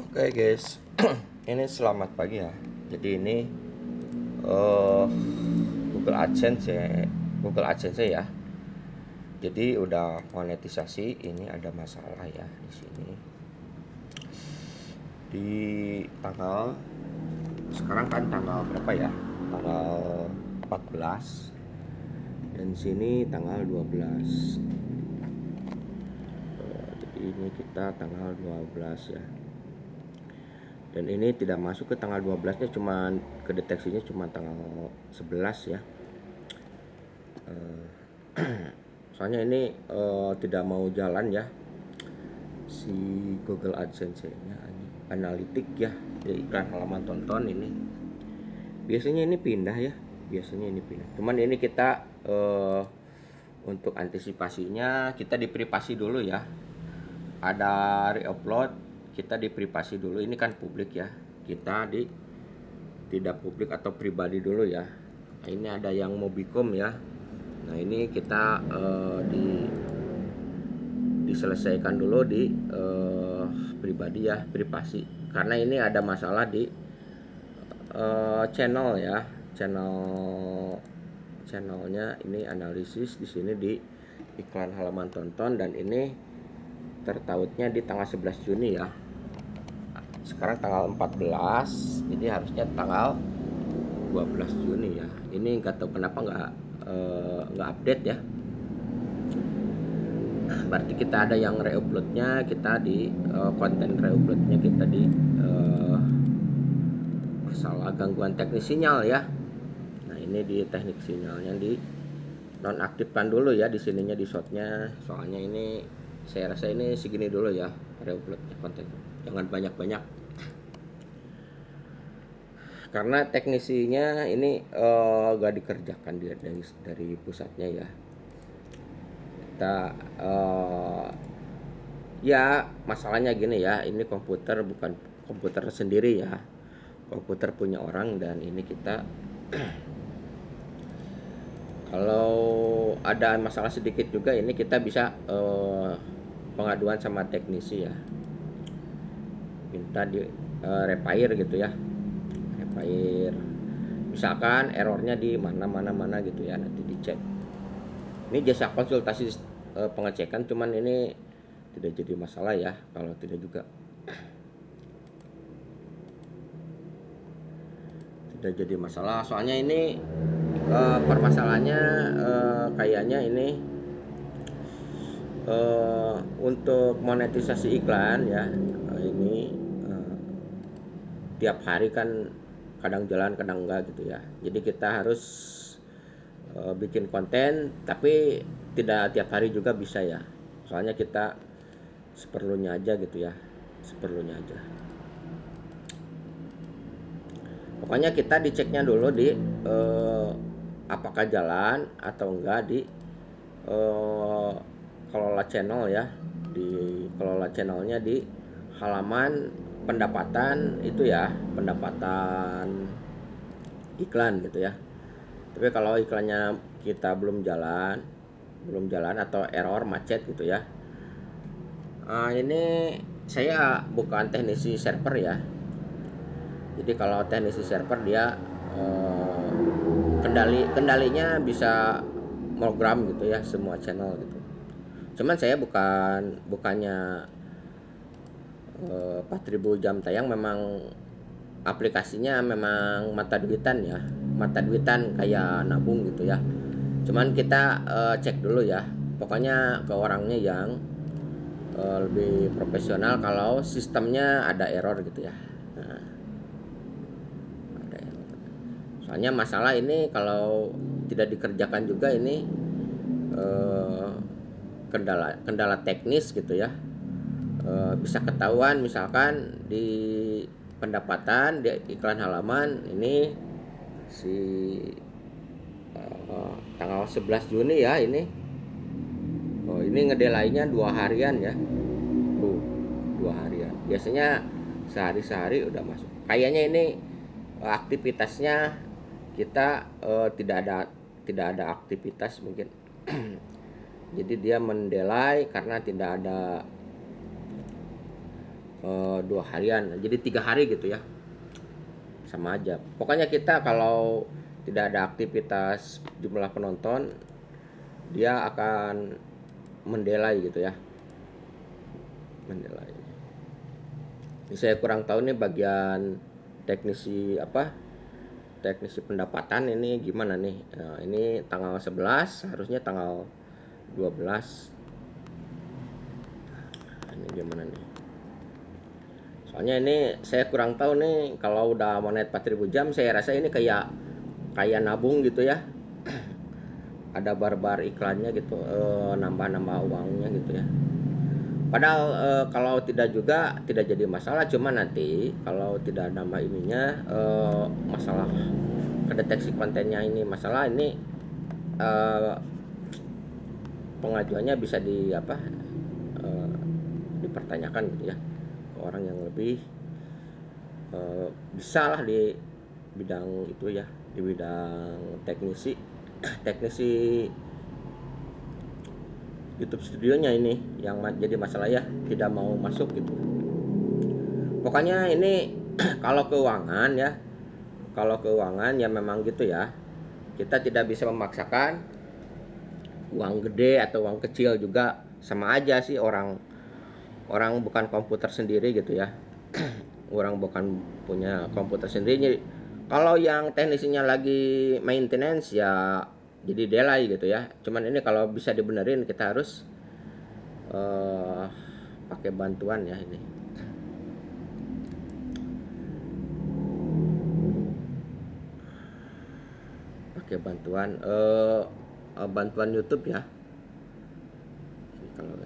Oke guys, ini selamat pagi ya. Jadi ini eh Google AdSense ya, Google AdSense ya. Jadi udah monetisasi, ini ada masalah ya di sini. Di tanggal sekarang kan tanggal berapa ya? Tanggal 14 dan sini tanggal 12. Jadi ini kita tanggal 12 ya. Dan ini tidak masuk ke tanggal 12-nya, cuma kedeteksinya cuma tanggal 11 ya. Soalnya ini tidak mau jalan ya si Google AdSense-nya, analitik ya, di iklan halaman tonton ini. Biasanya ini pindah ya, Cuman ini kita untuk antisipasinya kita di privasi dulu ya. Ada re-upload, kita di privasi dulu. Ini kan publik ya, kita di tidak publik atau pribadi dulu ya. Nah, ini ada yang Mobicom ya. Nah ini kita diselesaikan dulu di pribadi ya, privasi, karena ini ada masalah di channel ya, channelnya ini analisis di sini di iklan halaman tonton, dan ini tertautnya di tanggal 11 Juni ya. Sekarang tanggal 14, jadi harusnya tanggal 12 Juni ya. Ini nggak tahu kenapa nggak update ya. Berarti kita ada yang reuploadnya, kita di konten reuploadnya kita di masalah gangguan teknis sinyal ya. Nah ini di teknik sinyalnya di nonaktifkan dulu ya, di sininya, di shotnya. Soalnya ini saya rasa ini segini dulu ya reuploadnya konten, jangan banyak-banyak. Karena teknisinya ini gak dikerjakan dari pusatnya ya. Kita ya masalahnya gini ya, ini komputer bukan komputer sendiri ya, komputer punya orang, dan ini kita kalau ada masalah sedikit juga ini kita bisa pengaduan sama teknisi ya, minta di repair gitu ya, repair. Misalkan errornya di mana gitu ya, nanti dicek. Ini jasa konsultasi pengecekan, cuman ini tidak jadi masalah ya kalau tidak juga. Tidak jadi masalah, soalnya ini permasalahannya kayaknya ini untuk monetisasi iklan ya. Ini tiap hari kan kadang jalan kadang enggak gitu ya. Jadi kita harus bikin konten, tapi tidak tiap hari juga bisa ya. Soalnya kita seperlunya aja gitu ya, seperlunya aja. Pokoknya kita diceknya dulu di apakah jalan atau enggak di kelola channel ya, di kelola channelnya di halaman pendapatan itu ya, pendapatan iklan gitu ya. Tapi kalau iklannya kita belum jalan atau error macet gitu ya. Ini saya bukan teknisi server ya. Jadi kalau teknisi server dia kendalinya bisa program gitu ya, semua channel gitu. Cuman saya bukannya 4.000 jam tayang, memang aplikasinya memang mata duitan ya, mata duitan kayak nabung gitu ya. Cuman kita cek dulu ya, pokoknya ke orangnya yang lebih profesional kalau sistemnya ada error gitu ya. Nah, ada error. Soalnya masalah ini kalau tidak dikerjakan juga ini kendala teknis gitu ya. Bisa ketahuan misalkan di pendapatan di iklan halaman ini si tanggal 11 Juni ya ini. Ini ngedelainya 2 harian ya. 2 harian. Biasanya sehari udah masuk. Kayaknya ini aktivitasnya kita tidak ada aktivitas mungkin. Jadi dia mendelay karena 2 harian, jadi 3 hari gitu ya, sama aja. Pokoknya kita kalau tidak ada aktivitas jumlah penonton, dia akan mendelay gitu ya, mendelay. Ini saya kurang tahu nih bagian teknisi teknisi pendapatan ini gimana nih. Nah, ini tanggal 11, harusnya tanggal 12. Nah, ini gimana nih? Soalnya ini saya kurang tahu nih, kalau udah monet 4.000 jam saya rasa ini kayak nabung gitu ya. Ada barbar iklannya gitu, nambah-nambah uangnya gitu ya. Padahal kalau tidak juga tidak jadi masalah, cuma nanti kalau tidak nambah ininya, masalah kedeteksi kontennya ini, masalah ini eh, pengajuannya bisa dipertanyakan gitu ya ke orang yang lebih bisa lah di bidang itu ya, di bidang teknisi teknisi YouTube studionya ini yang jadi masalah ya, tidak mau masuk gitu. Pokoknya ini kalau keuangan ya, memang gitu ya, kita tidak bisa memaksakan. Uang gede atau uang kecil juga sama aja sih, orang bukan komputer sendiri gitu ya. Orang bukan punya komputer sendiri. Kalau yang teknisinya lagi maintenance ya jadi delay gitu ya. Cuman ini kalau bisa dibenerin kita harus pakai bantuan ya ini. Pakai bantuan YouTube ya. Kalau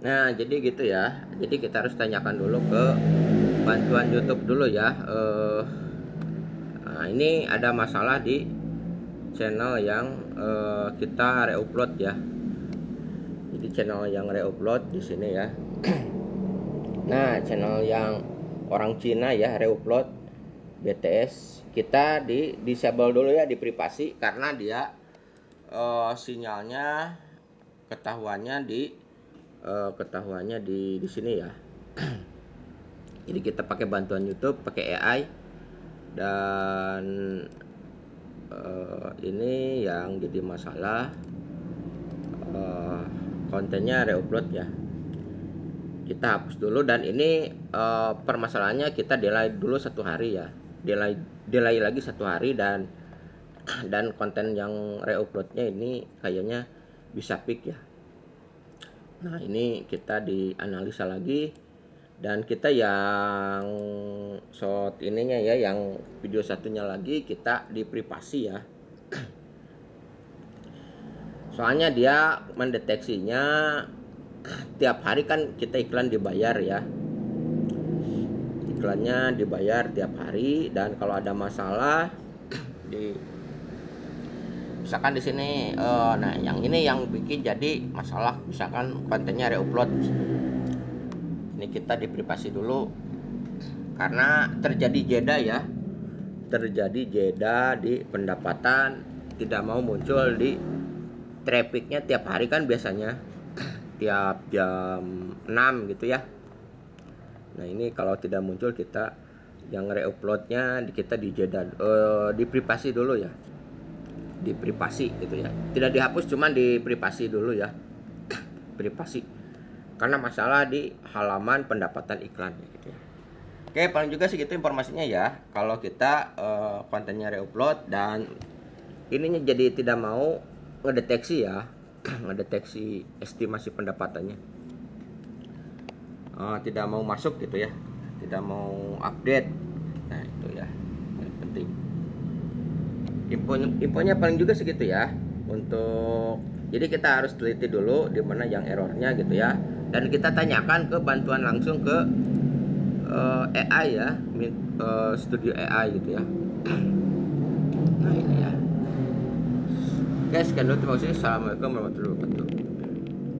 nah jadi gitu ya. Jadi kita harus tanyakan dulu ke bantuan YouTube dulu ya. Nah, ini ada masalah di channel yang kita reupload ya. Jadi channel yang reupload di sini ya. Nah, channel yang orang Cina ya reupload BTS, kita di disable dulu ya, di privasi, karena dia sinyalnya ketahuannya di sini ya. Jadi kita pakai bantuan YouTube, pakai AI, dan ini yang jadi masalah, kontennya reupload ya. Kita hapus dulu, dan ini permasalahannya kita delay dulu 1 hari ya. Delay lagi 1 hari, dan konten yang reuploadnya ini kayaknya bisa peak ya. Nah, ini kita dianalisa lagi, dan kita yang shot ininya ya, yang video satunya lagi kita di privasi ya. Soalnya dia mendeteksinya tiap hari, kan kita iklan dibayar ya. Iklannya dibayar tiap hari, dan kalau ada masalah di misalkan di sini nah yang ini yang bikin jadi masalah, misalkan kontennya reupload, ini kita di privasi dulu karena terjadi jeda ya, terjadi jeda di pendapatan, tidak mau muncul di trafficnya tiap hari kan biasanya tiap jam 6 gitu ya. Nah ini kalau tidak muncul, kita yang reuploadnya kita di jeda, di privasi dulu ya, di privasi gitu ya, tidak dihapus, cuman di privasi dulu ya, privasi karena masalah di halaman pendapatan iklan gitu ya. Oke, paling juga segitu informasinya ya. Kalau kita kontennya reupload dan ininya jadi tidak mau ngedeteksi ya, ngedeteksi estimasi pendapatannya, tidak mau masuk gitu ya, tidak mau update. Nah itu ya yang penting. Infonya paling juga segitu ya. Untuk jadi kita harus teliti dulu di mana yang errornya gitu ya, dan kita tanyakan ke bantuan langsung ke AI ya, studio AI gitu ya. Nah ini ya. Oke, sekian dulu, terima kasih. Assalamualaikum warahmatullahi wabarakatuh.